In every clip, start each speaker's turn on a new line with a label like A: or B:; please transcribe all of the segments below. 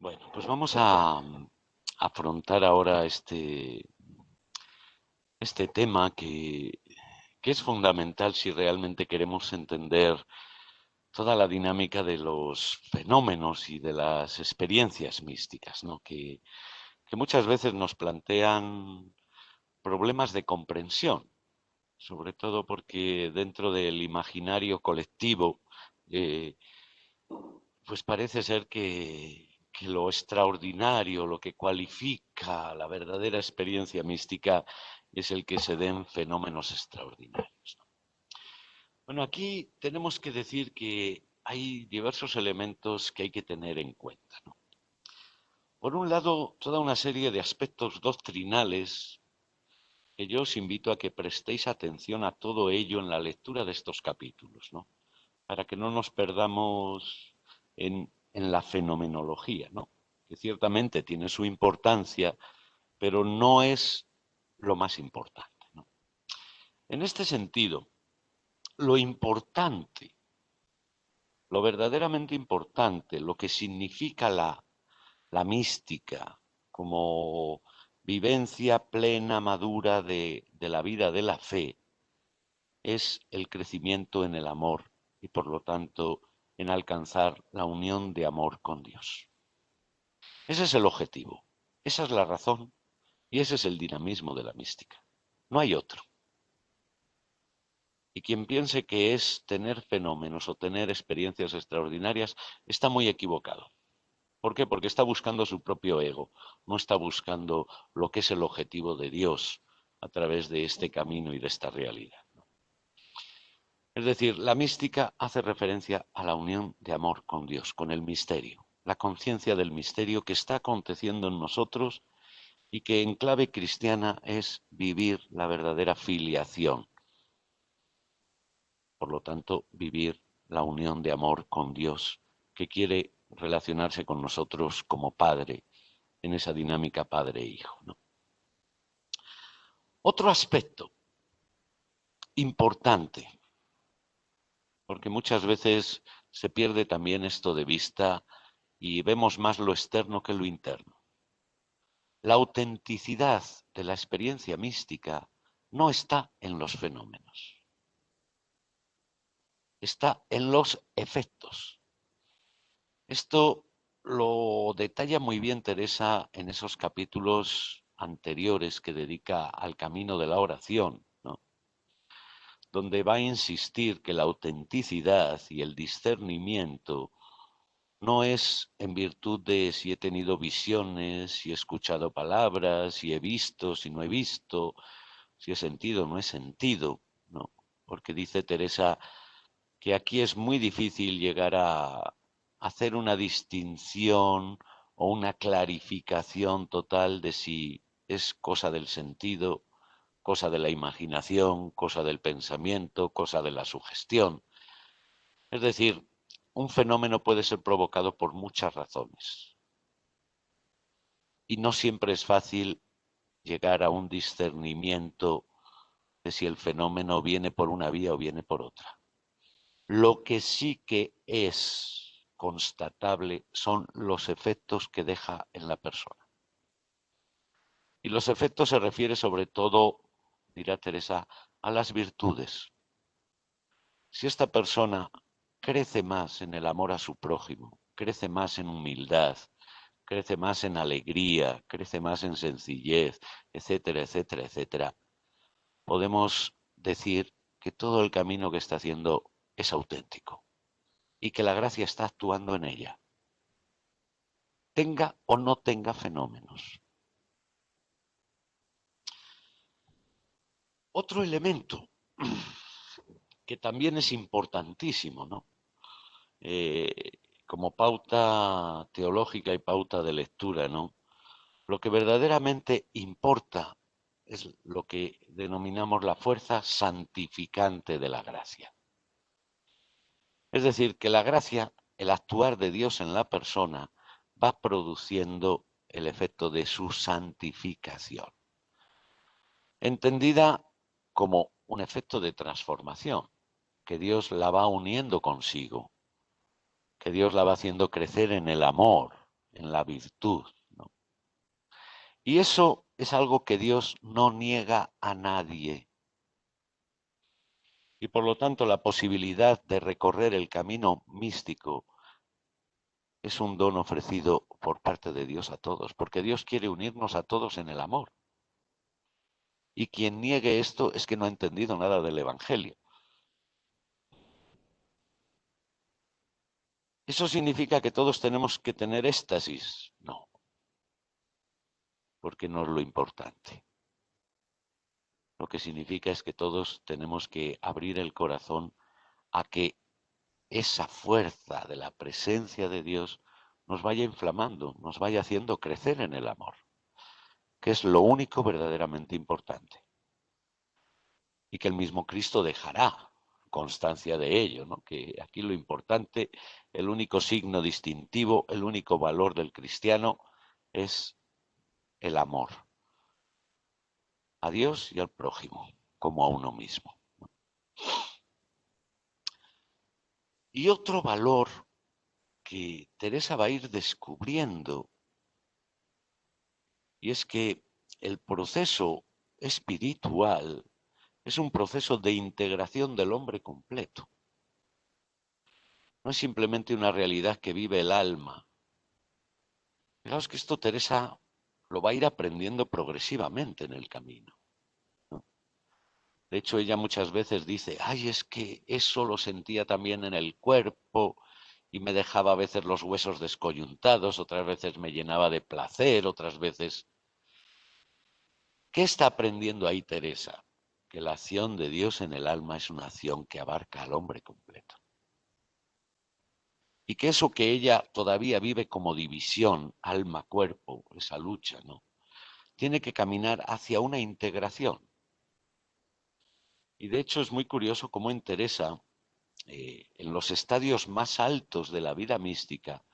A: Bueno, pues vamos a afrontar ahora este tema que es fundamental si realmente queremos entender toda la dinámica de los fenómenos y de las experiencias místicas, ¿no? Que muchas veces nos plantean problemas de comprensión, sobre todo porque dentro del imaginario colectivo, eh, pues parece ser que lo extraordinario, lo que cualifica la verdadera experiencia mística es el que se den fenómenos extraordinarios, ¿no? Bueno, aquí tenemos que decir que hay diversos elementos que hay que tener en cuenta, ¿no? Por un lado, toda una serie de aspectos doctrinales que yo os invito a que prestéis atención a todo ello en la lectura de estos capítulos, ¿no? Para que no nos perdamos en la fenomenología, ¿no? Que ciertamente tiene su importancia, pero no es lo más importante, ¿no? En este sentido, lo importante, lo verdaderamente importante, lo que significa la mística como vivencia plena, madura de la vida de la fe, es el crecimiento en el amor y por lo tanto en alcanzar la unión de amor con Dios. Ese es el objetivo, esa es la razón y ese es el dinamismo de la mística. No hay otro. Y quien piense que es tener fenómenos o tener experiencias extraordinarias está muy equivocado. ¿Por qué? Porque está buscando su propio ego, no está buscando lo que es el objetivo de Dios a través de este camino y de esta realidad. Es decir, la mística hace referencia a la unión de amor con Dios, con el misterio, la conciencia del misterio que está aconteciendo en nosotros y que en clave cristiana es vivir la verdadera filiación. Por lo tanto, vivir la unión de amor con Dios, que quiere relacionarse con nosotros como Padre, en esa dinámica Padre-Hijo, ¿no? Otro aspecto importante, porque muchas veces se pierde también esto de vista y vemos más lo externo que lo interno. La autenticidad de la experiencia mística no está en los fenómenos, está en los efectos. Esto lo detalla muy bien Teresa en esos capítulos anteriores que dedica al camino de la oración, ¿no? Donde va a insistir que la autenticidad y el discernimiento no es en virtud de si he tenido visiones, si he escuchado palabras, si he visto, si no he visto, si he sentido o no he sentido, ¿no? Porque dice Teresa que aquí es muy difícil llegar a hacer una distinción o una clarificación total de si es cosa del sentido, cosa de la imaginación, cosa del pensamiento, cosa de la sugestión. Es decir, un fenómeno puede ser provocado por muchas razones y no siempre es fácil llegar a un discernimiento de si el fenómeno viene por una vía o viene por otra. Lo que sí que es constatable son los efectos que deja en la persona. Y los efectos se refiere sobre todo, dirá Teresa, a las virtudes. Si esta persona crece más en el amor a su prójimo, crece más en humildad, crece más en alegría, crece más en sencillez, etcétera, etcétera, etcétera, podemos decir que todo el camino que está haciendo es auténtico y que la gracia está actuando en ella, tenga o no tenga fenómenos. Otro elemento que también es importantísimo, ¿no? Eh, como pauta teológica y pauta de lectura, ¿no? Lo que verdaderamente importa es lo que denominamos la fuerza santificante de la gracia. Es decir, que la gracia, el actuar de Dios en la persona, va produciendo el efecto de su santificación, entendida como un efecto de transformación, que Dios la va uniendo consigo, que Dios la va haciendo crecer en el amor, en la virtud, ¿no? Y eso es algo que Dios no niega a nadie. Y por lo tanto la posibilidad de recorrer el camino místico es un don ofrecido por parte de Dios a todos, porque Dios quiere unirnos a todos en el amor. Y quien niegue esto es que no ha entendido nada del Evangelio. ¿Eso significa que todos tenemos que tener éxtasis? No, porque no es lo importante. Lo que significa es que todos tenemos que abrir el corazón a que esa fuerza de la presencia de Dios nos vaya inflamando, nos vaya haciendo crecer en el amor, que es lo único verdaderamente importante. Y que el mismo Cristo dejará constancia de ello, ¿no? Que aquí lo importante, el único signo distintivo, el único valor del cristiano es el amor a Dios y al prójimo, como a uno mismo. Y otro valor que Teresa va a ir descubriendo, y es que el proceso espiritual es un proceso de integración del hombre completo. No es simplemente una realidad que vive el alma. Fijaos que esto Teresa lo va a ir aprendiendo progresivamente en el camino, ¿no? De hecho, ella muchas veces dice, ay, es que eso lo sentía también en el cuerpo y me dejaba a veces los huesos descoyuntados, otras veces me llenaba de placer, otras veces... ¿Qué está aprendiendo ahí Teresa? Que la acción de Dios en el alma es una acción que abarca al hombre completo. Y que eso que ella todavía vive como división, alma-cuerpo, esa lucha, ¿no? Tiene que caminar hacia una integración. Y de hecho es muy curioso cómo en Teresa, en los estadios más altos de la vida mística,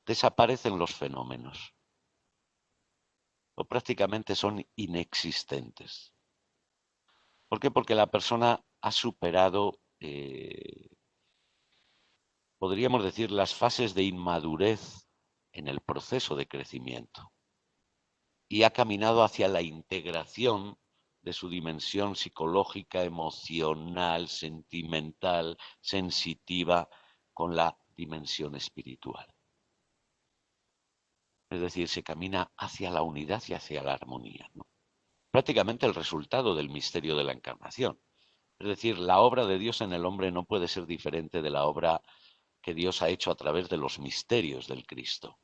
A: desaparecen los fenómenos, o prácticamente son inexistentes. ¿Por qué? Porque la persona ha superado, podríamos decir, las fases de inmadurez en el proceso de crecimiento y ha caminado hacia la integración de su dimensión psicológica, emocional, sentimental, sensitiva, con la dimensión espiritual. Es decir, se camina hacia la unidad y hacia la armonía, ¿no? Prácticamente el resultado del misterio de la encarnación. Es decir, la obra de Dios en el hombre no puede ser diferente de la obra que Dios ha hecho a través de los misterios del Cristo.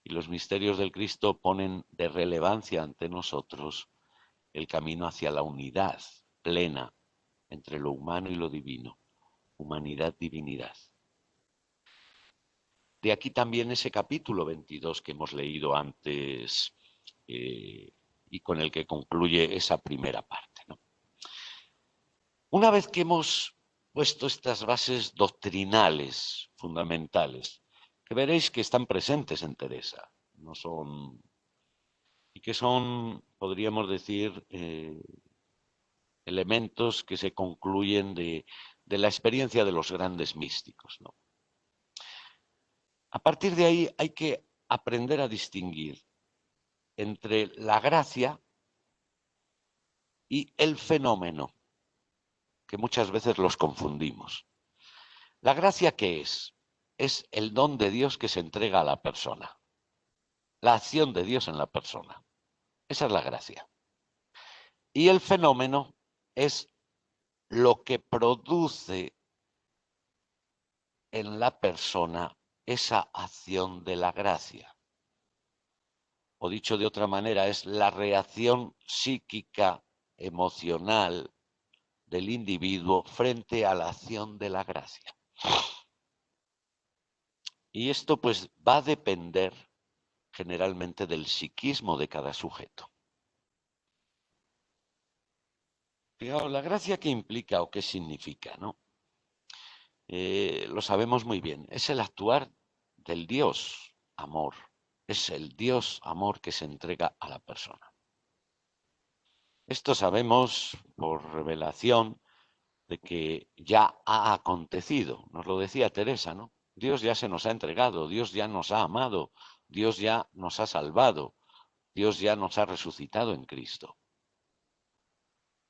A: Y los misterios del Cristo ponen de relevancia ante nosotros el camino hacia la unidad plena entre lo humano y lo divino, humanidad-divinidad. De aquí también ese capítulo 22 que hemos leído antes y con el que concluye esa primera parte, ¿no? Una vez que hemos puesto estas bases doctrinales fundamentales, que veréis que están presentes en Teresa, no son, y que son, podríamos decir, elementos que se concluyen de la experiencia de los grandes místicos, ¿no? A partir de ahí hay que aprender a distinguir entre la gracia y el fenómeno, que muchas veces los confundimos. ¿La gracia qué es? Es el don de Dios que se entrega a la persona, la acción de Dios en la persona. Esa es la gracia. Y el fenómeno es lo que produce en la persona esa acción de la gracia. O dicho de otra manera, es la reacción psíquica, emocional del individuo frente a la acción de la gracia. Y esto pues va a depender generalmente del psiquismo de cada sujeto. Fijaos, la gracia que implica o qué significa, ¿no? Lo sabemos muy bien, es el actuar del Dios amor, es el Dios amor que se entrega a la persona. Esto sabemos por revelación de que ya ha acontecido, nos lo decía Teresa, ¿no? Dios ya se nos ha entregado, Dios ya nos ha amado, Dios ya nos ha salvado, Dios ya nos ha resucitado en Cristo.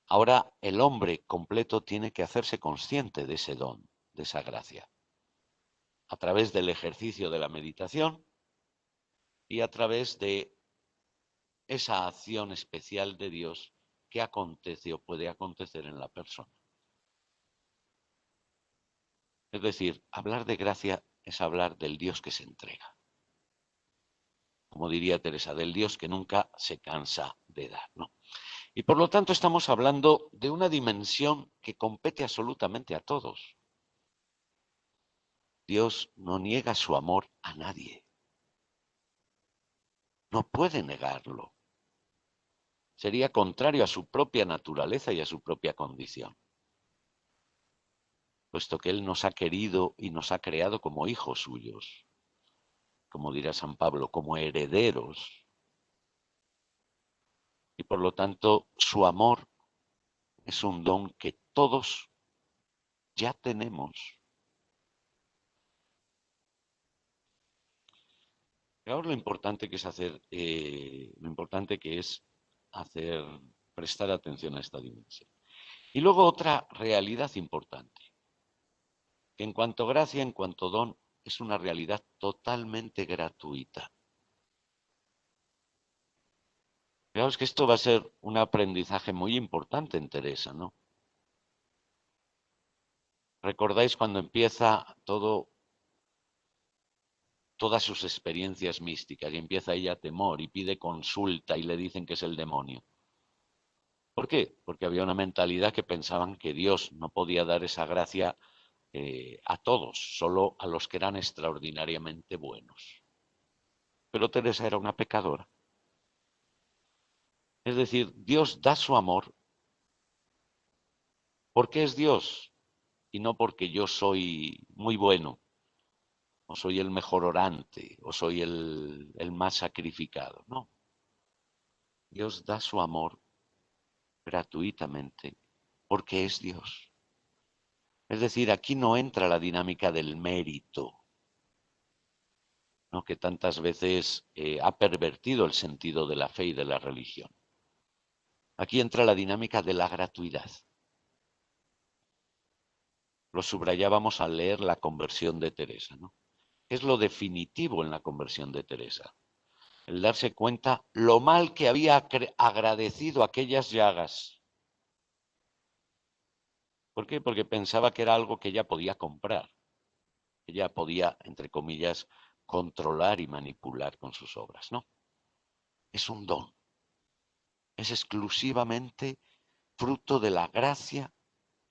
A: Ahora el hombre completo tiene que hacerse consciente de ese don, de esa gracia, a través del ejercicio de la meditación y a través de esa acción especial de Dios que acontece o puede acontecer en la persona. Es decir, hablar de gracia es hablar del Dios que se entrega. Como diría Teresa, del Dios que nunca se cansa de dar, ¿no? Y por lo tanto estamos hablando de una dimensión que compete absolutamente a todos. Dios no niega su amor a nadie. No puede negarlo. Sería contrario a su propia naturaleza y a su propia condición, puesto que Él nos ha querido y nos ha creado como hijos suyos, como dirá San Pablo, como herederos. Y por lo tanto, su amor es un don que todos ya tenemos. Ahora lo importante que es hacer, prestar atención a esta dimensión. Y luego otra realidad importante, que en cuanto gracia, en cuanto don, es una realidad totalmente gratuita. Fijaos que esto va a ser un aprendizaje muy importante en Teresa, ¿no? ¿Recordáis cuando empieza todas sus experiencias místicas y empieza ella a temor y pide consulta y le dicen que es el demonio? ¿Por qué? Porque había una mentalidad que pensaban que Dios no podía dar esa gracia a todos, solo a los que eran extraordinariamente buenos. Pero Teresa era una pecadora. Es decir, Dios da su amor porque es Dios y no porque yo soy muy bueno, o soy el mejor orante, o soy el más sacrificado. No, Dios da su amor gratuitamente porque es Dios. Es decir, aquí no entra la dinámica del mérito, ¿no? Que tantas veces ha pervertido el sentido de la fe y de la religión. Aquí entra la dinámica de la gratuidad. Lo subrayábamos al leer la conversión de Teresa, ¿no? Es lo definitivo en la conversión de Teresa. El darse cuenta lo mal que había agradecido aquellas llagas. ¿Por qué? Porque pensaba que era algo que ella podía comprar, que ella podía, entre comillas, controlar y manipular con sus obras. No, es un don. Es exclusivamente fruto de la gracia,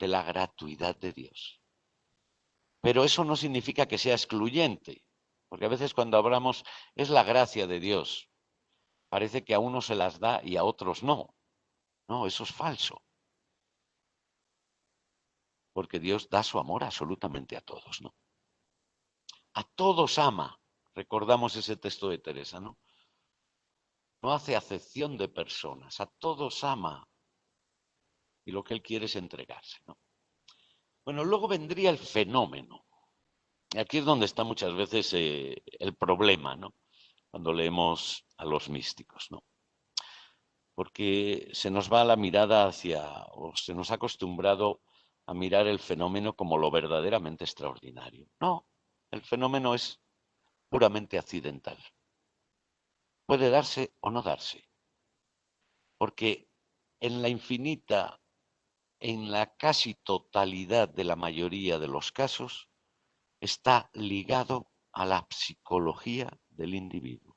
A: de la gratuidad de Dios. Pero eso no significa que sea excluyente, porque a veces cuando hablamos es la gracia de Dios, parece que a unos se las da y a otros no. No, eso es falso, porque Dios da su amor absolutamente a todos, ¿no? A todos ama, recordamos ese texto de Teresa, ¿no? No hace acepción de personas, a todos ama y lo que él quiere es entregarse, ¿no? Bueno, luego vendría el fenómeno. Y aquí es donde está muchas veces el problema, ¿no? Cuando leemos a los místicos, ¿no? Porque se nos va la mirada o se nos ha acostumbrado a mirar el fenómeno como lo verdaderamente extraordinario. No, el fenómeno es puramente accidental. Puede darse o no darse, porque en la casi totalidad de la mayoría de los casos, está ligado a la psicología del individuo.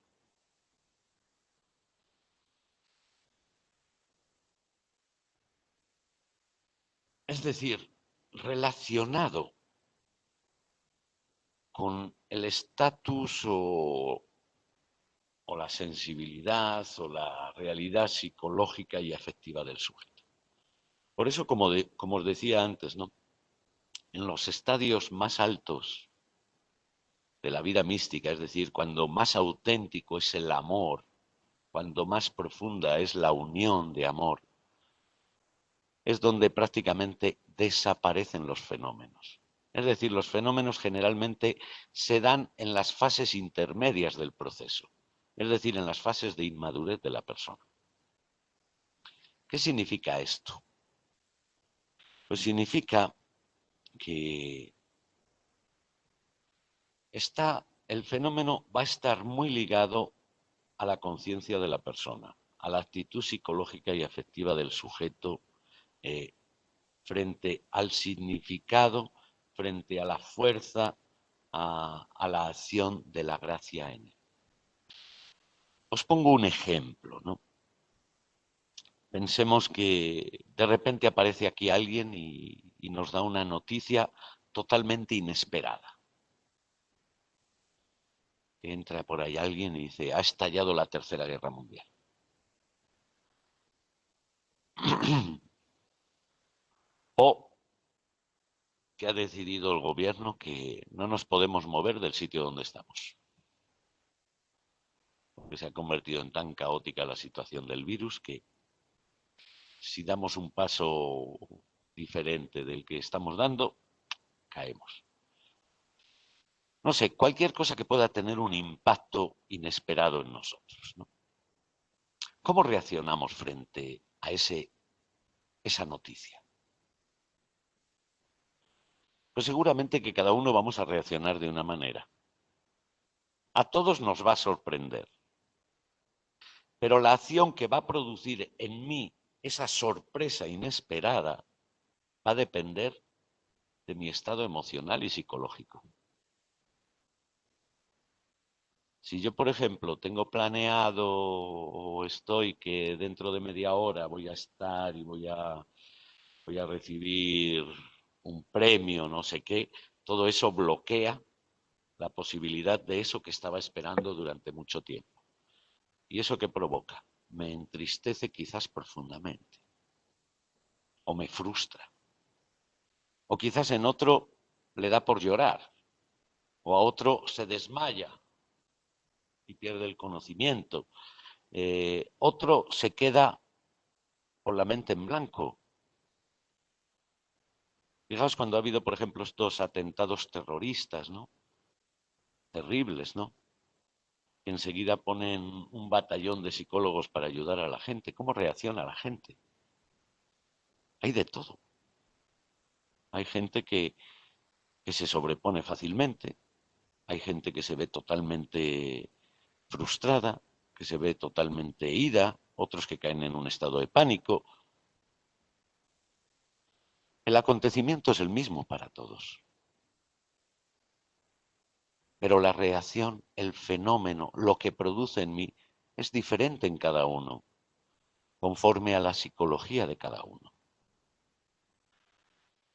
A: Es decir, relacionado con el estatus o la sensibilidad o la realidad psicológica y afectiva del sujeto. Por eso, como os decía antes, ¿no? En los estadios más altos de la vida mística, es decir, cuando más auténtico es el amor, cuando más profunda es la unión de amor, es donde prácticamente desaparecen los fenómenos. Es decir, los fenómenos generalmente se dan en las fases intermedias del proceso, es decir, en las fases de inmadurez de la persona. ¿Qué significa esto? Pues significa que el fenómeno va a estar muy ligado a la conciencia de la persona, a la actitud psicológica y afectiva del sujeto frente al significado, frente a la fuerza, a la acción de la gracia en él. Os pongo un ejemplo, ¿no? Pensemos que de repente aparece aquí alguien y nos da una noticia totalmente inesperada. Entra por ahí alguien y dice, ha estallado la Tercera Guerra Mundial. O que ha decidido el gobierno que no nos podemos mover del sitio donde estamos. Porque se ha convertido en tan caótica la situación del virus que si damos un paso diferente del que estamos dando, caemos. No sé, cualquier cosa que pueda tener un impacto inesperado en nosotros, ¿no? ¿Cómo reaccionamos frente a esa noticia? Pues seguramente que cada uno vamos a reaccionar de una manera. A todos nos va a sorprender. Pero la acción que va a producir en mí esa sorpresa inesperada va a depender de mi estado emocional y psicológico. Si yo, por ejemplo, tengo planeado o estoy que dentro de media hora voy a estar y voy a recibir un premio, no sé qué, todo eso bloquea la posibilidad de eso que estaba esperando durante mucho tiempo. ¿Y eso qué provoca? Me entristece quizás profundamente o me frustra. O quizás en otro le da por llorar o a otro se desmaya y pierde el conocimiento. Otro se queda con la mente en blanco. Fijaos cuando ha habido, por ejemplo, estos atentados terroristas, ¿no? Terribles, ¿no? Que enseguida ponen un batallón de psicólogos para ayudar a la gente. ¿Cómo reacciona la gente? Hay de todo. Hay gente que se sobrepone fácilmente. Hay gente que se ve totalmente frustrada, que se ve totalmente ida, otros que caen en un estado de pánico. El acontecimiento es el mismo para todos. Pero la reacción, el fenómeno, lo que produce en mí, es diferente en cada uno, conforme a la psicología de cada uno.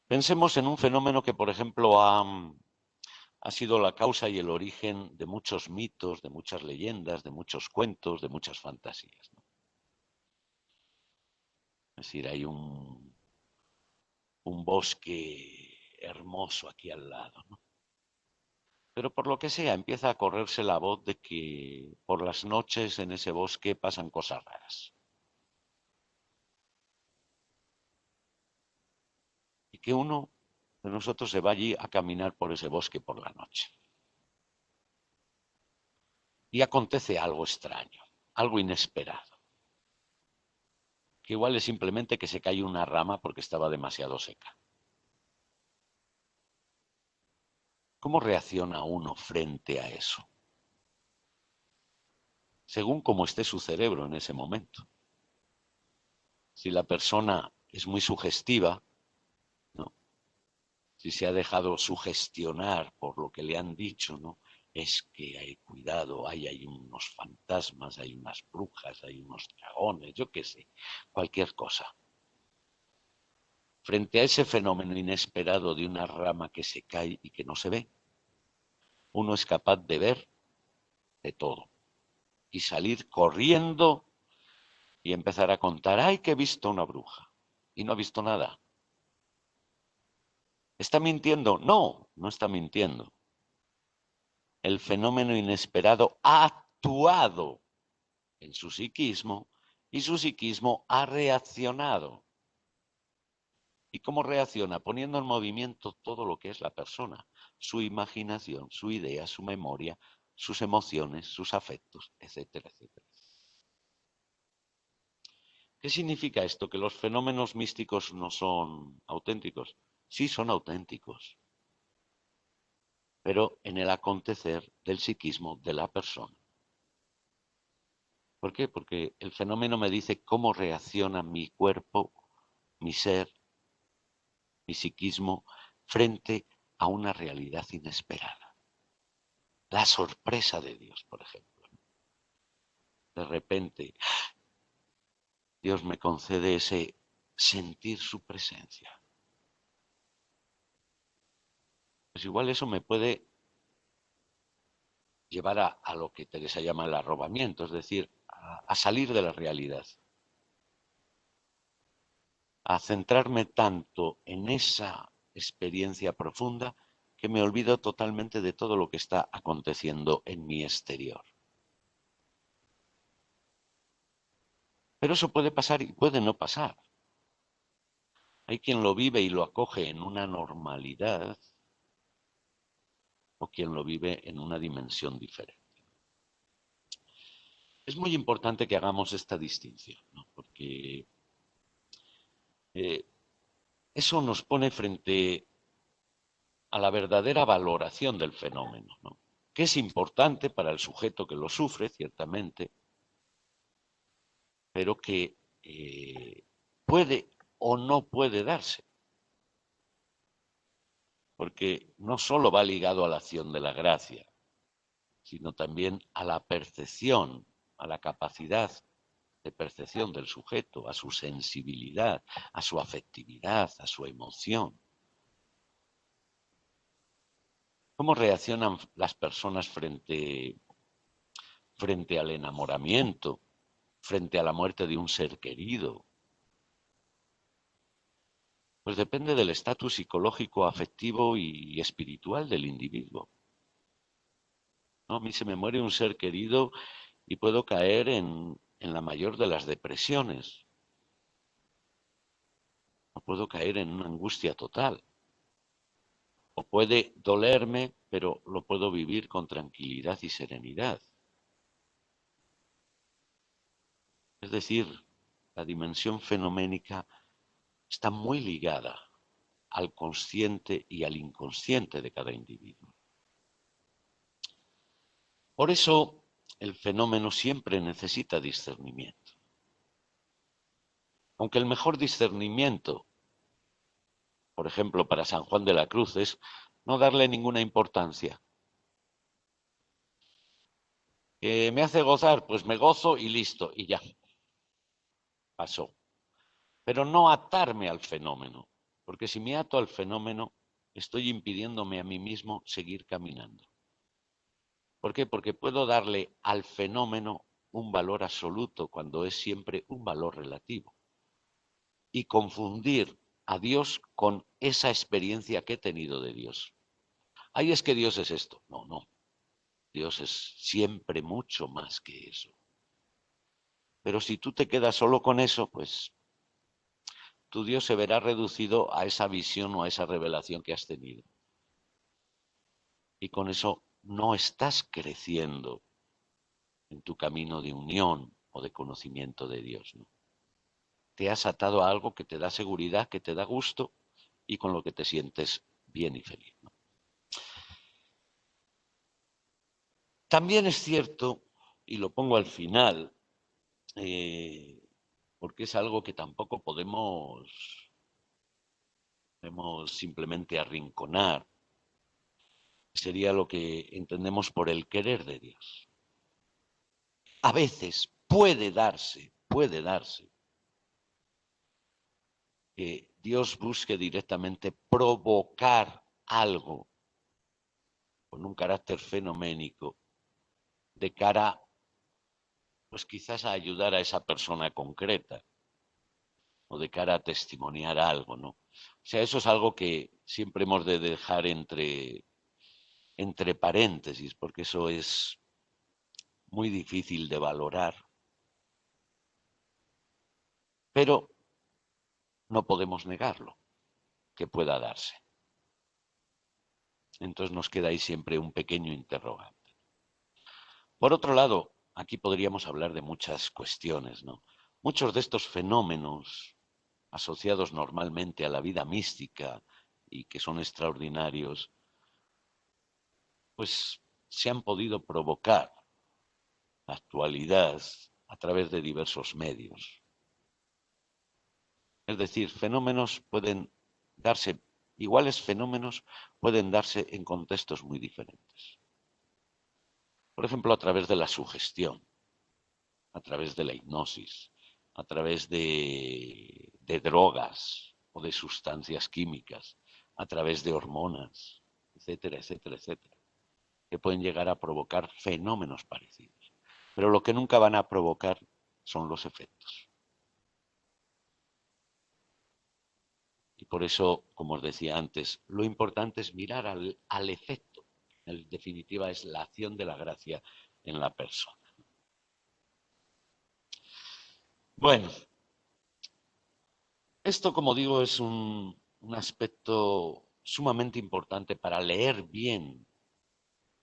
A: Pensemos en un fenómeno que, por ejemplo, ha sido la causa y el origen de muchos mitos, de muchas leyendas, de muchos cuentos, de muchas fantasías, ¿no? Es decir, hay un bosque hermoso aquí al lado, ¿no? Pero por lo que sea, empieza a correrse la voz de que por las noches en ese bosque pasan cosas raras. Y que uno de nosotros se va allí a caminar por ese bosque por la noche. Y acontece algo extraño, algo inesperado. Que igual es simplemente que se cae una rama porque estaba demasiado seca. ¿Cómo reacciona uno frente a eso? Según cómo esté su cerebro en ese momento. Si la persona es muy sugestiva, ¿no? Si se ha dejado sugestionar por lo que le han dicho, ¿no? Es que hay cuidado, hay unos fantasmas, hay unas brujas, hay unos dragones, yo qué sé, cualquier cosa. Frente a ese fenómeno inesperado de una rama que se cae y que no se ve, uno es capaz de ver de todo y salir corriendo y empezar a contar, ¡ay, que he visto una bruja! Y no ha visto nada. ¿Está mintiendo? No, no está mintiendo. El fenómeno inesperado ha actuado en su psiquismo y su psiquismo ha reaccionado. ¿Y cómo reacciona? Poniendo en movimiento todo lo que es la persona, su imaginación, su idea, su memoria, sus emociones, sus afectos, etcétera, etcétera. ¿Qué significa esto? ¿Que los fenómenos místicos no son auténticos? Sí, son auténticos, pero en el acontecer del psiquismo de la persona. ¿Por qué? Porque el fenómeno me dice cómo reacciona mi cuerpo, mi ser, mi psiquismo frente a una realidad inesperada. La sorpresa de Dios, por ejemplo. De repente, Dios me concede ese sentir su presencia. Pues igual eso me puede llevar a lo que Teresa llama el arrobamiento, es decir, a salir de la realidad, a centrarme tanto en esa experiencia profunda que me olvido totalmente de todo lo que está aconteciendo en mi exterior. Pero eso puede pasar y puede no pasar. Hay quien lo vive y lo acoge en una normalidad o quien lo vive en una dimensión diferente. Es muy importante que hagamos esta distinción, ¿no? Porque eso nos pone frente a la verdadera valoración del fenómeno, ¿no? Que es importante para el sujeto que lo sufre, ciertamente, pero que puede o no puede darse, porque no solo va ligado a la acción de la gracia, sino también a la percepción, a la capacidad de percepción del sujeto, a su sensibilidad, a su afectividad, a su emoción. ¿Cómo reaccionan las personas frente al enamoramiento, frente a la muerte de un ser querido? Pues depende del estatus psicológico, afectivo y espiritual del individuo, ¿no? A mí se me muere un ser querido y puedo caer en la mayor de las depresiones, o puedo caer en una angustia total, o puede dolerme, pero lo puedo vivir con tranquilidad y serenidad. Es decir, la dimensión fenoménica está muy ligada al consciente y al inconsciente de cada individuo. Por eso, el fenómeno siempre necesita discernimiento. Aunque el mejor discernimiento, por ejemplo, para San Juan de la Cruz, es no darle ninguna importancia. ¿Me hace gozar? Pues me gozo y listo, y ya, pasó. Pero no atarme al fenómeno, porque si me ato al fenómeno, estoy impidiéndome a mí mismo seguir caminando. ¿Por qué? Porque puedo darle al fenómeno un valor absoluto cuando es siempre un valor relativo y confundir a Dios con esa experiencia que he tenido de Dios. Ay, es que Dios es esto. No, no. Dios es siempre mucho más que eso. Pero si tú te quedas solo con eso, pues tu Dios se verá reducido a esa visión o a esa revelación que has tenido. Y con eso no estás creciendo en tu camino de unión o de conocimiento de Dios, ¿no? Te has atado a algo que te da seguridad, que te da gusto y con lo que te sientes bien y feliz, ¿no? También es cierto, y lo pongo al final, porque es algo que tampoco podemos simplemente arrinconar, sería lo que entendemos por el querer de Dios. A veces puede darse que Dios busque directamente provocar algo con un carácter fenoménico de cara, pues quizás a ayudar a esa persona concreta o de cara a testimoniar algo, ¿no? O sea, eso es algo que siempre hemos de dejar entre paréntesis, porque eso es muy difícil de valorar, pero no podemos negarlo. que pueda darse. Entonces nos queda ahí siempre un pequeño interrogante. Por otro lado, aquí podríamos hablar de muchas cuestiones, ¿no? Muchos de estos fenómenos asociados normalmente a la vida mística y que son extraordinarios, pues se han podido provocar en la actualidad a través de diversos medios. Es decir, fenómenos pueden darse, iguales fenómenos pueden darse en contextos muy diferentes. Por ejemplo, a través de la sugestión, a través de la hipnosis, a través de drogas o de sustancias químicas, a través de hormonas, etcétera, etcétera, etcétera, que pueden llegar a provocar fenómenos parecidos. Pero lo que nunca van a provocar son los efectos. Y por eso, como os decía antes, lo importante es mirar al efecto. En definitiva, es la acción de la gracia en la persona. Bueno, esto, como digo, es un aspecto sumamente importante para leer bien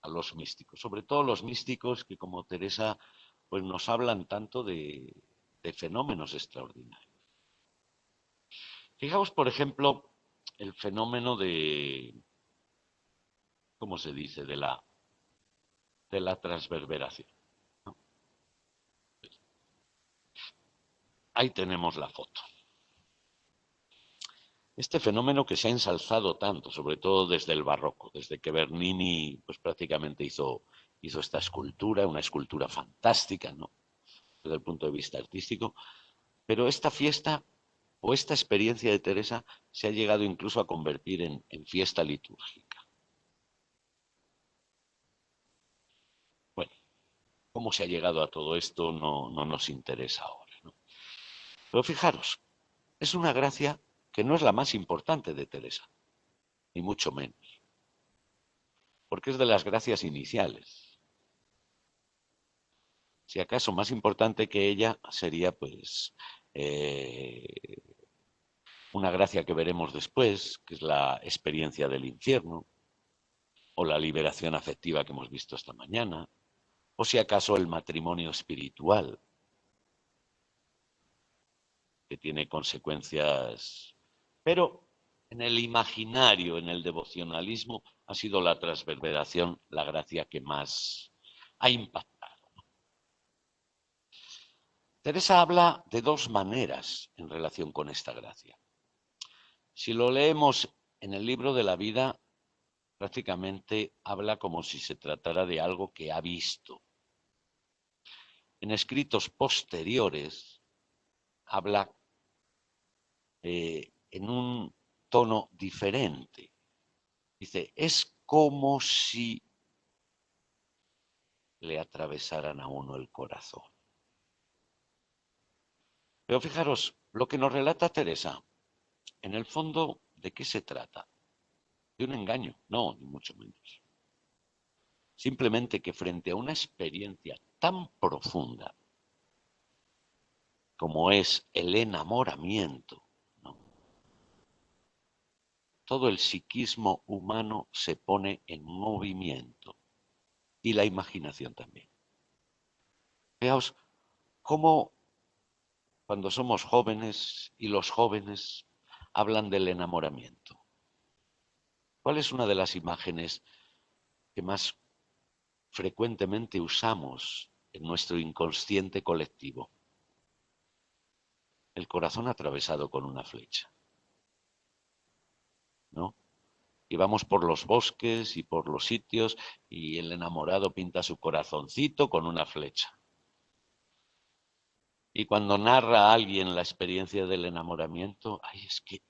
A: a los místicos, sobre todo los místicos que, como Teresa, pues nos hablan tanto de fenómenos extraordinarios. Fijaos, por ejemplo, el fenómeno ¿cómo se dice?, de la transverberación, ¿no? Ahí tenemos la foto. Este fenómeno que se ha ensalzado tanto, sobre todo desde el barroco, desde que Bernini pues prácticamente hizo esta escultura, una escultura fantástica, ¿no?, desde el punto de vista artístico, pero esta fiesta o esta experiencia de Teresa se ha llegado incluso a convertir en fiesta litúrgica. Bueno, cómo se ha llegado a todo esto no nos interesa ahora, ¿no? Pero fijaros, es una gracia que no es la más importante de Teresa, ni mucho menos, porque es de las gracias iniciales. Si acaso más importante que ella sería pues una gracia que veremos después, que es la experiencia del infierno, o la liberación afectiva que hemos visto esta mañana, o si acaso el matrimonio espiritual, que tiene consecuencias. Pero en el imaginario, en el devocionalismo, ha sido la transverberación la gracia que más ha impactado. Teresa habla de dos maneras en relación con esta gracia. Si lo leemos en el libro de la vida, prácticamente habla como si se tratara de algo que ha visto. En escritos posteriores habla en un tono diferente. Dice, es como si le atravesaran a uno el corazón. Pero fijaros, lo que nos relata Teresa, en el fondo, ¿de qué se trata? ¿De un engaño? No, ni mucho menos. Simplemente que frente a una experiencia tan profunda como es el enamoramiento, ¿no?, todo el psiquismo humano se pone en movimiento y la imaginación también. Veaos cómo cuando somos jóvenes y los jóvenes hablan del enamoramiento. ¿Cuál es una de las imágenes que más frecuentemente usamos en nuestro inconsciente colectivo? El corazón atravesado con una flecha, ¿no? Y vamos por los bosques y por los sitios y el enamorado pinta su corazoncito con una flecha. Y cuando narra a alguien la experiencia del enamoramiento, ay, es que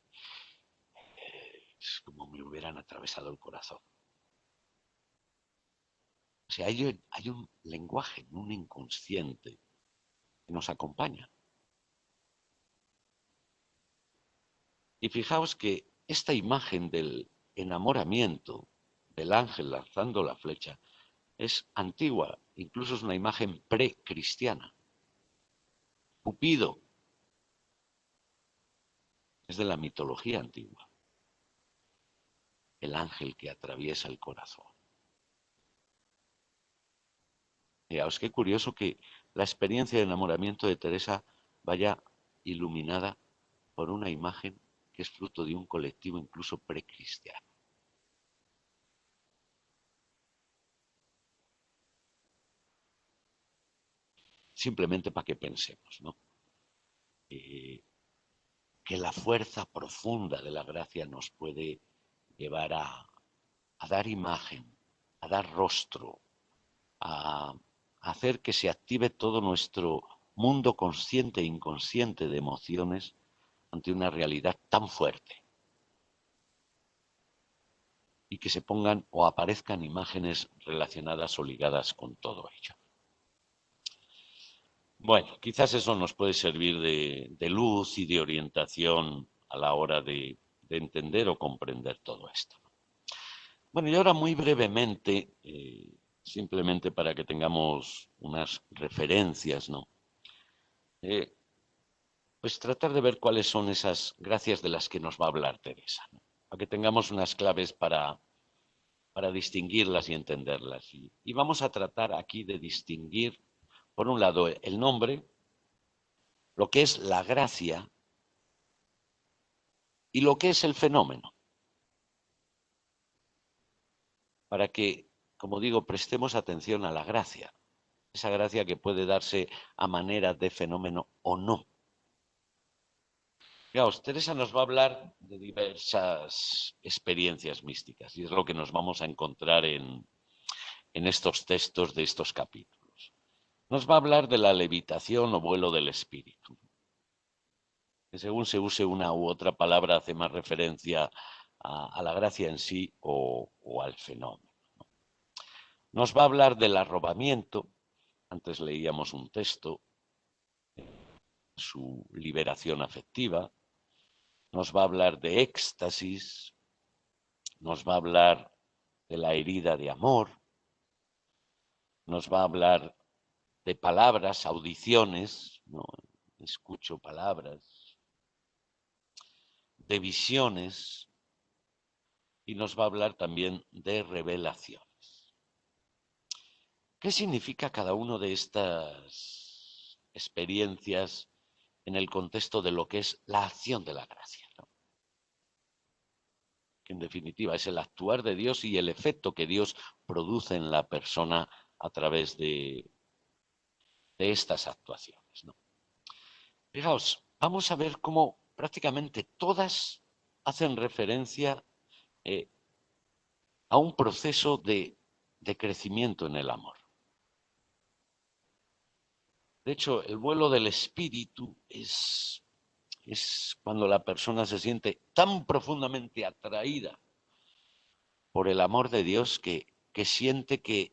A: es como me hubieran atravesado el corazón. O sea, hay un lenguaje, un inconsciente que nos acompaña. Y fijaos que esta imagen del enamoramiento, del ángel lanzando la flecha, es antigua, incluso es una imagen precristiana. Cupido es de la mitología antigua. el ángel que atraviesa el corazón. Fijaos qué curioso que la experiencia de enamoramiento de Teresa vaya iluminada por una imagen que es fruto de un colectivo incluso precristiano. Simplemente para que pensemos, ¿no? Que la fuerza profunda de la gracia nos puede llevar a dar imagen, a dar rostro, a hacer que se active todo nuestro mundo consciente e inconsciente de emociones ante una realidad tan fuerte y que se pongan o aparezcan imágenes relacionadas o ligadas con todo ello. Bueno, quizás eso nos puede servir de luz y de orientación a la hora de entender o comprender todo esto. Bueno, y ahora muy brevemente, simplemente para que tengamos unas referencias, ¿no? Pues tratar de ver cuáles son esas gracias de las que nos va a hablar Teresa, ¿no? Para que tengamos unas claves para distinguirlas y entenderlas. Y vamos a tratar aquí de distinguir, por un lado, el nombre, lo que es la gracia y lo que es el fenómeno, para que, como digo, prestemos atención a la gracia, esa gracia que puede darse a manera de fenómeno o no. Fijaos, Teresa nos va a hablar de diversas experiencias místicas y es lo que nos vamos a encontrar en estos textos de estos capítulos. Nos va a hablar de la levitación o vuelo del espíritu, que según se use una u otra palabra hace más referencia a la gracia en sí o al fenómeno. Nos va a hablar del arrobamiento, antes leíamos un texto, su liberación afectiva, nos va a hablar de éxtasis, nos va a hablar de la herida de amor, nos va a hablar de palabras, audiciones, ¿no? Escucho palabras, de visiones y nos va a hablar también de revelaciones. ¿Qué significa cada una de estas experiencias en el contexto de lo que es la acción de la gracia, ¿no? Que en definitiva es el actuar de Dios y el efecto que Dios produce en la persona a través de estas actuaciones, ¿no? Fijaos, vamos a ver cómo prácticamente todas hacen referencia a un proceso de crecimiento en el amor. De hecho, el vuelo del espíritu es cuando la persona se siente tan profundamente atraída por el amor de Dios que siente que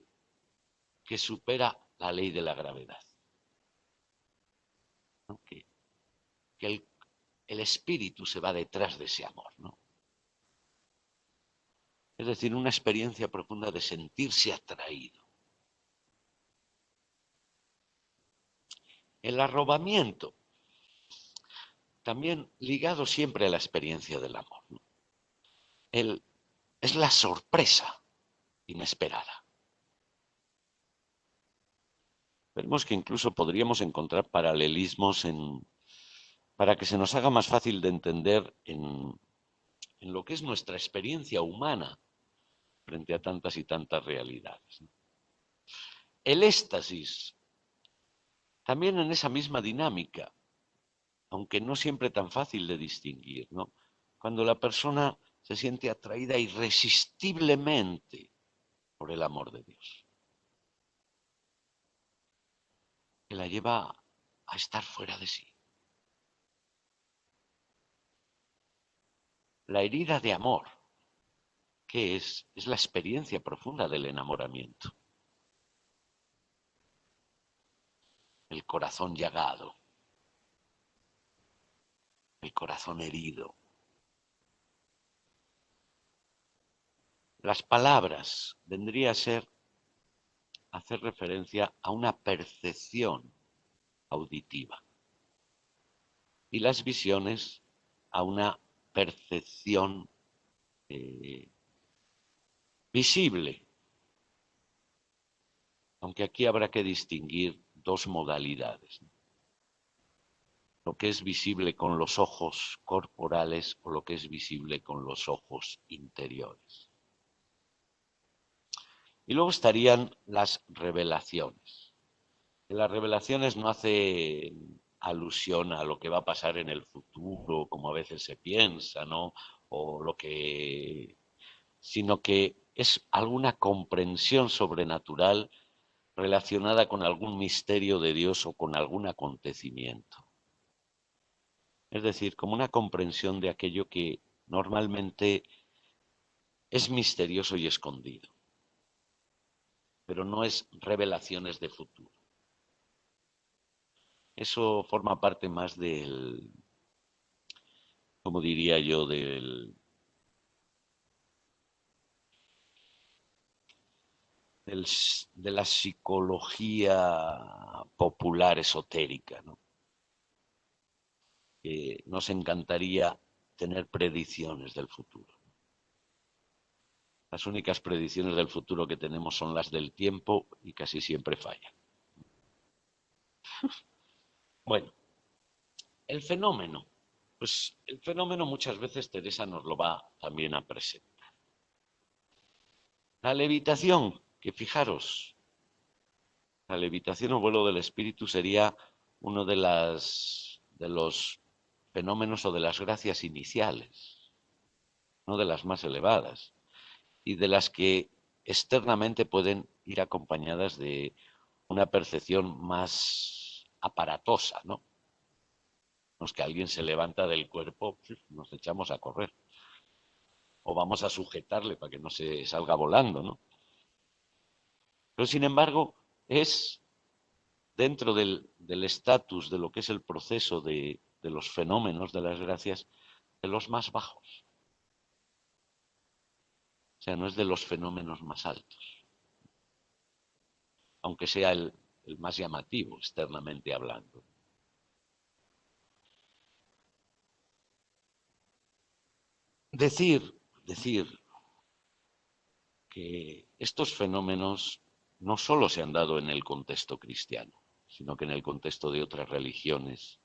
A: supera la ley de la gravedad, ¿no? Que el espíritu se va detrás de ese amor, ¿no? Es decir, una experiencia profunda de sentirse atraído. El arrobamiento, también ligado siempre a la experiencia del amor, ¿no? Es la sorpresa inesperada. Vemos que incluso podríamos encontrar paralelismos para que se nos haga más fácil de entender en lo que es nuestra experiencia humana frente a tantas y tantas realidades, ¿no? El éxtasis, también en esa misma dinámica, aunque no siempre tan fácil de distinguir, ¿no? Cuando la persona se siente atraída irresistiblemente por el amor de Dios, que la lleva a estar fuera de sí. La herida de amor, que es la experiencia profunda del enamoramiento. El corazón llagado, el corazón herido. Las palabras vendría a ser hacer referencia a una percepción auditiva y las visiones a una percepción visible, aunque aquí habrá que distinguir dos modalidades, ¿no? Lo que es visible con los ojos corporales o lo que es visible con los ojos interiores. Y luego estarían las revelaciones. Las revelaciones no hacen alusión a lo que va a pasar en el futuro, como a veces se piensa, ¿no? O lo que, sino que es alguna comprensión sobrenatural relacionada con algún misterio de Dios o con algún acontecimiento. Es decir, como una comprensión de aquello que normalmente es misterioso y escondido, pero no es revelaciones de futuro. Eso forma parte más del, como diría yo, de la psicología popular esotérica, ¿no? Que nos encantaría tener predicciones del futuro. Las únicas predicciones del futuro que tenemos son las del tiempo y casi siempre fallan. Bueno, el fenómeno. Pues el fenómeno muchas veces Teresa nos lo va también a presentar. La levitación, que fijaros, la levitación o vuelo del espíritu sería uno de los fenómenos o de las gracias iniciales, no de las más elevadas, y de las que externamente pueden ir acompañadas de una percepción más aparatosa, ¿no? No es que alguien se levanta del cuerpo, nos echamos a correr. O vamos a sujetarle para que no se salga volando, ¿no? Pero sin embargo, es dentro del estatus de lo que es el proceso de los fenómenos de las gracias, de los más bajos. O sea, no es de los fenómenos más altos, aunque sea el más llamativo externamente hablando. Decir que estos fenómenos no solo se han dado en el contexto cristiano, sino que en el contexto de otras religiones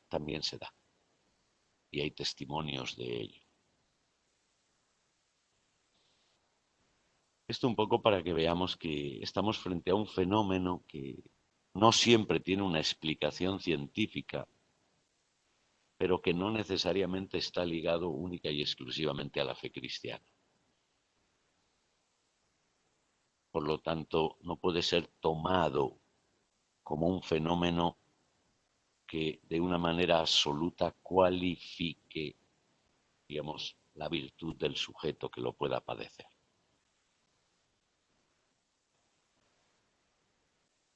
A: también se da. Y hay testimonios de ello. Esto un poco para que veamos que estamos frente a un fenómeno que no siempre tiene una explicación científica, pero que no necesariamente está ligado única y exclusivamente a la fe cristiana. Por lo tanto, no puede ser tomado como un fenómeno que de una manera absoluta cualifique, digamos, la virtud del sujeto que lo pueda padecer.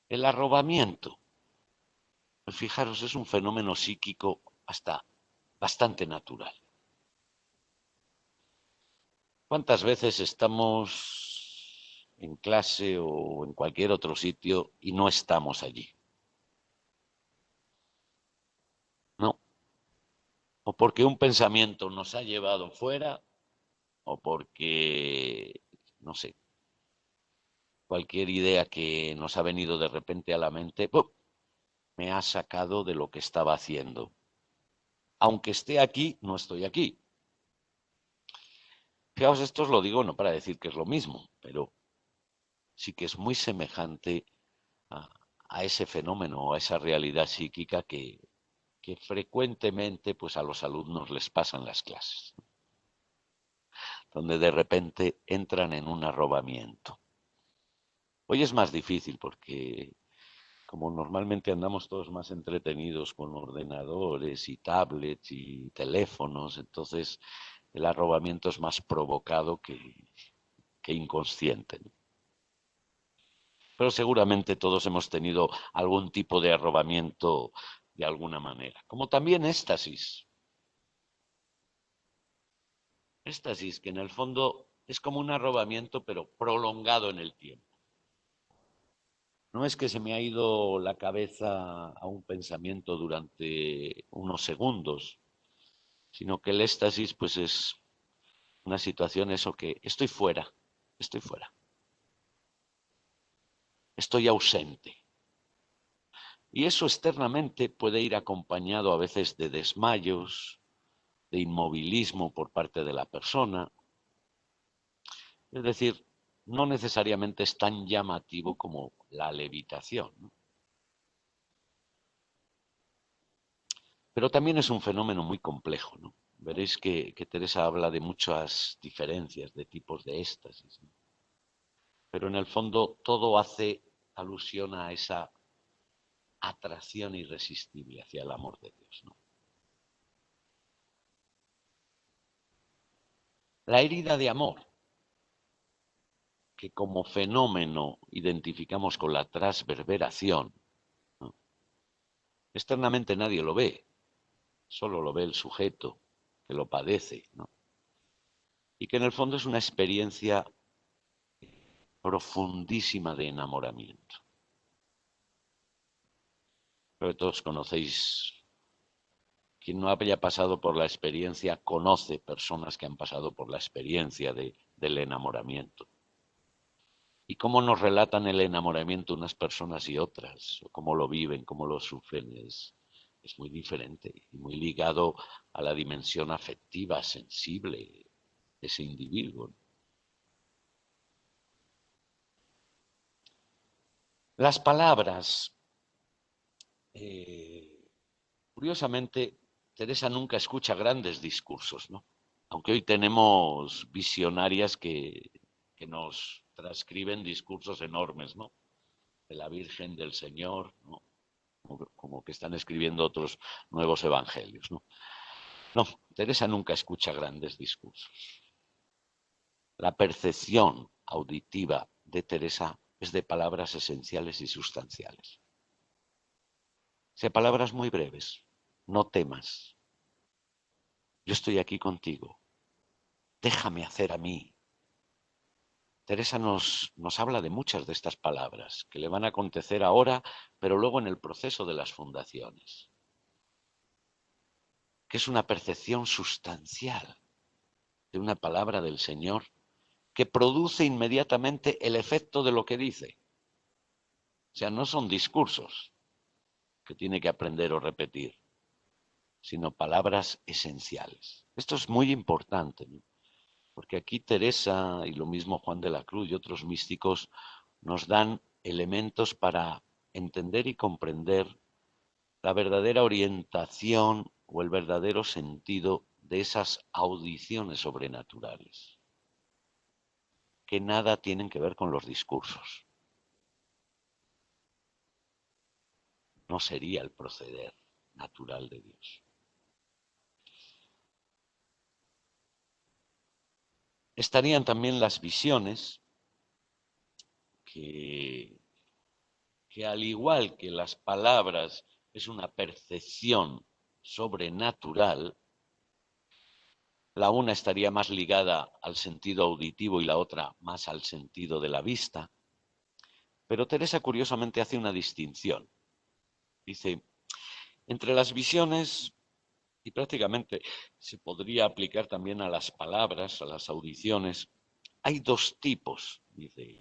A: El arrobamiento, fijaros, es un fenómeno psíquico hasta bastante natural. ¿Cuántas veces estamos en clase o en cualquier otro sitio y no estamos allí? No. O porque un pensamiento nos ha llevado fuera o porque, no sé, cualquier idea que nos ha venido de repente a la mente, ¡pum!, me ha sacado de lo que estaba haciendo. Aunque esté aquí, no estoy aquí. Fijaos, esto os lo digo no para decir que es lo mismo, pero sí que es muy semejante a, a ese fenómeno o a esa realidad psíquica que frecuentemente pues a los alumnos les pasan las clases, donde de repente entran en un arrobamiento. Hoy es más difícil porque como normalmente andamos todos más entretenidos con ordenadores y tablets y teléfonos, entonces el arrobamiento es más provocado que inconsciente, ¿no? Pero seguramente todos hemos tenido algún tipo de arrobamiento de alguna manera, como también éxtasis. Éxtasis, que en el fondo es como un arrobamiento, pero prolongado en el tiempo. No es que se me ha ido la cabeza a un pensamiento durante unos segundos, sino que el éxtasis pues es una situación eso que estoy fuera, estoy fuera, estoy ausente. Y eso externamente puede ir acompañado a veces de desmayos, de inmovilismo por parte de la persona. Es decir, no necesariamente es tan llamativo como la levitación, ¿no? Pero también es un fenómeno muy complejo, ¿no? Veréis que Teresa habla de muchas diferencias, de tipos de éxtasis, ¿no? Pero en el fondo todo hace alusión a esa atracción irresistible hacia el amor de Dios, ¿no? La herida de amor, que como fenómeno identificamos con la transverberación, ¿no? Externamente nadie lo ve, solo lo ve el sujeto que lo padece, ¿no? Y que en el fondo es una experiencia profundísima de enamoramiento. Creo que todos conocéis, quien no haya pasado por la experiencia, conoce personas que han pasado por la experiencia del enamoramiento. Y cómo nos relatan el enamoramiento unas personas y otras, o cómo lo viven, cómo lo sufren, es muy diferente y muy ligado a la dimensión afectiva, sensible de ese individuo. Las palabras, curiosamente, Teresa nunca escucha grandes discursos, ¿no? Aunque hoy tenemos visionarias que nos transcriben discursos enormes, ¿no? De la Virgen, del Señor, ¿no? Como que están escribiendo otros nuevos evangelios, ¿no? No, Teresa nunca escucha grandes discursos. La percepción auditiva de Teresa es de palabras esenciales y sustanciales. O sea, palabras muy breves. No temas. Yo estoy aquí contigo. Déjame hacer a mí. Teresa nos habla de muchas de estas palabras que le van a acontecer ahora, pero luego en el proceso de las fundaciones, que es una percepción sustancial de una palabra del Señor que produce inmediatamente el efecto de lo que dice. O sea, no son discursos que tiene que aprender o repetir, sino palabras esenciales. Esto es muy importante, ¿no? Porque aquí Teresa y lo mismo Juan de la Cruz y otros místicos nos dan elementos para entender y comprender la verdadera orientación o el verdadero sentido de esas audiciones sobrenaturales, que nada tienen que ver con los discursos. No sería el proceder natural de Dios. Estarían también las visiones, que, que al igual que las palabras es una percepción sobrenatural, la una estaría más ligada al sentido auditivo y la otra más al sentido de la vista. Pero Teresa curiosamente hace una distinción. Dice, entre las visiones, y prácticamente se podría aplicar también a las palabras, a las audiciones, hay dos tipos, dice.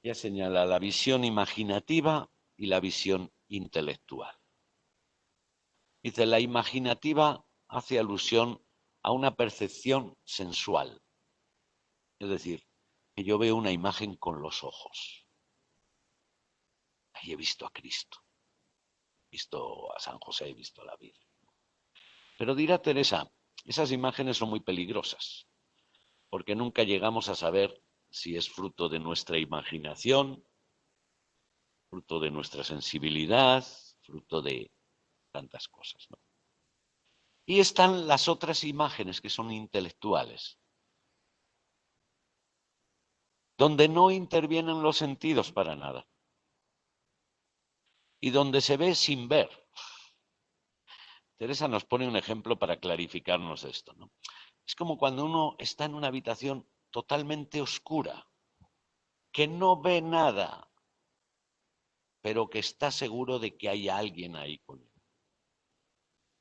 A: Ella señala la visión imaginativa y la visión intelectual. Dice, la imaginativa hace alusión a una percepción sensual. Es decir, que yo veo una imagen con los ojos. Ahí he visto a Cristo, he visto a San José, he visto a la Virgen. Pero dirá Teresa, esas imágenes son muy peligrosas, porque nunca llegamos a saber si es fruto de nuestra imaginación, fruto de nuestra sensibilidad, fruto de tantas cosas, ¿no? Y están las otras imágenes que son intelectuales, donde no intervienen los sentidos para nada y donde se ve sin ver. Teresa nos pone un ejemplo para clarificarnos esto, ¿no? Es como cuando uno está en una habitación totalmente oscura, que no ve nada, pero que está seguro de que hay alguien ahí con él,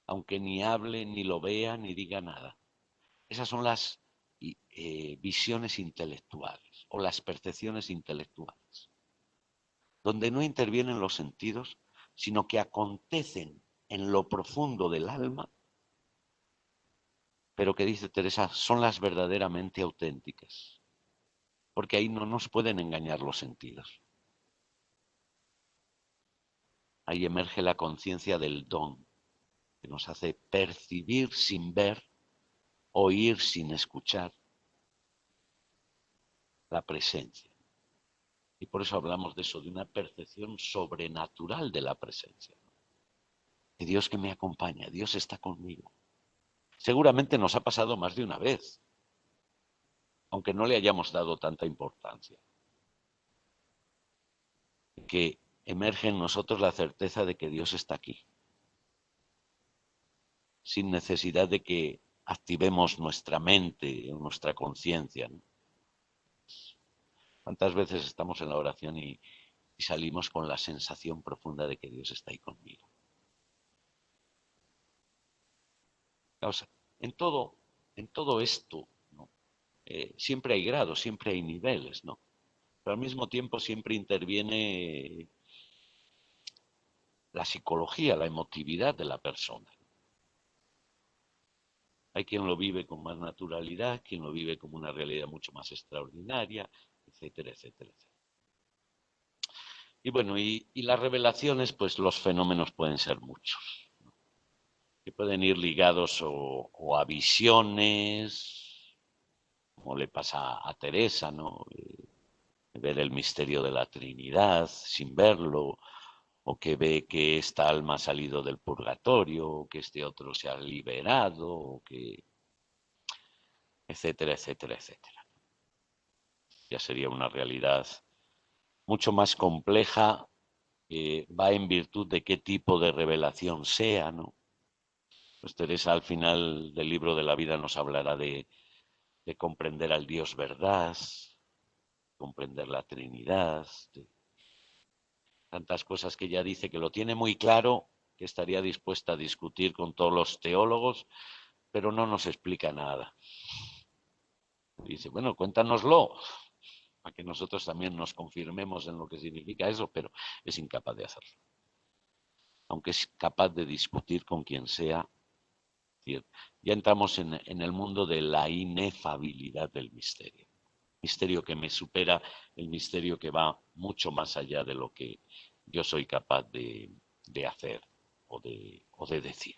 A: aunque ni hable, ni lo vea, ni diga nada. Esas son visiones intelectuales o las percepciones intelectuales, donde no intervienen los sentidos, sino que acontecen en lo profundo del alma, pero que, dice Teresa, son las verdaderamente auténticas, porque ahí no nos pueden engañar los sentidos. Ahí emerge la conciencia del don, que nos hace percibir sin ver, oír sin escuchar la presencia. Y por eso hablamos de eso, de una percepción sobrenatural de la presencia. De Dios que me acompaña, Dios está conmigo. Seguramente nos ha pasado más de una vez, aunque no le hayamos dado tanta importancia. Que emerge en nosotros la certeza de que Dios está aquí, sin necesidad de que activemos nuestra mente o nuestra conciencia, ¿no? ¿Cuántas veces estamos en la oración y salimos con la sensación profunda de que Dios está ahí conmigo? O sea, en todo esto, ¿no? Siempre hay grados, siempre hay niveles, ¿no? Pero al mismo tiempo siempre interviene la psicología, la emotividad de la persona. Hay quien lo vive con más naturalidad, quien lo vive como una realidad mucho más extraordinaria, etcétera, etcétera, etcétera. Y bueno, y las revelaciones, pues los fenómenos pueden ser muchos, ¿no? Que pueden ir ligados o a visiones, como le pasa a Teresa, ¿no? Ver el misterio de la Trinidad sin verlo, o que ve que esta alma ha salido del purgatorio, o que este otro se ha liberado, o que etcétera, etcétera, etcétera. Ya sería una realidad mucho más compleja, va en virtud de qué tipo de revelación sea, ¿no? Pues Teresa al final del libro de la vida nos hablará de comprender al Dios verdad, comprender la Trinidad, de tantas cosas que ella dice que lo tiene muy claro, que estaría dispuesta a discutir con todos los teólogos, pero no nos explica nada. Dice, bueno, cuéntanoslo, para que nosotros también nos confirmemos en lo que significa eso, pero es incapaz de hacerlo. Aunque es capaz de discutir con quien sea, ya entramos en el mundo de la inefabilidad del misterio. Misterio que me supera, el misterio que va mucho más allá de lo que yo soy capaz de hacer o de decir.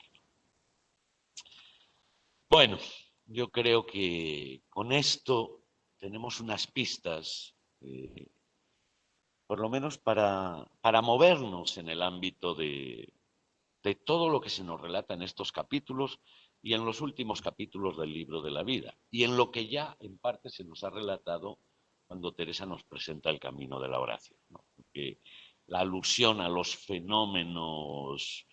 A: Bueno, yo creo que con esto tenemos unas pistas, por lo menos para movernos en el ámbito de todo lo que se nos relata en estos capítulos y en los últimos capítulos del libro de la vida, y en lo que ya en parte se nos ha relatado cuando Teresa nos presenta el camino de la oración, ¿no? Porque la alusión a los fenómenos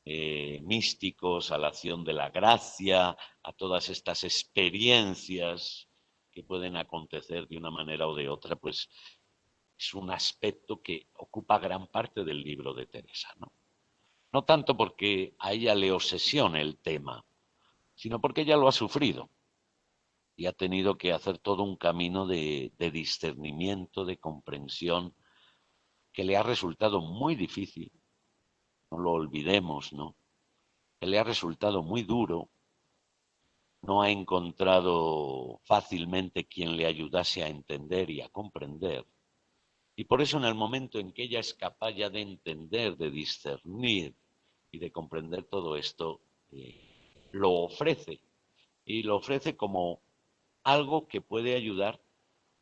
A: místicos, a la acción de la gracia, a todas estas experiencias que pueden acontecer de una manera o de otra, pues es un aspecto que ocupa gran parte del libro de Teresa, ¿no? No tanto porque a ella le obsesione el tema, sino porque ella lo ha sufrido y ha tenido que hacer todo un camino de discernimiento, de comprensión, que le ha resultado muy difícil, no lo olvidemos, ¿no? Que le ha resultado muy duro, no ha encontrado fácilmente quien le ayudase a entender y a comprender. Y por eso en el momento en que ella es capaz ya de entender, de discernir y de comprender todo esto, lo ofrece. Y lo ofrece como algo que puede ayudar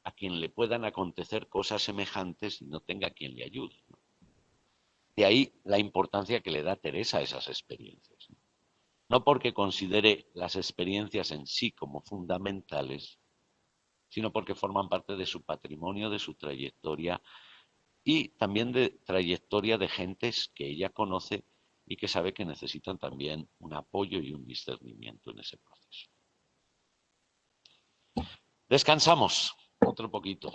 A: a quien le puedan acontecer cosas semejantes y no tenga quien le ayude, ¿no? De ahí la importancia que le da Teresa a esas experiencias. No porque considere las experiencias en sí como fundamentales, sino porque forman parte de su patrimonio, de su trayectoria y también de trayectoria de gentes que ella conoce y que sabe que necesitan también un apoyo y un discernimiento en ese proceso. Descansamos otro poquito.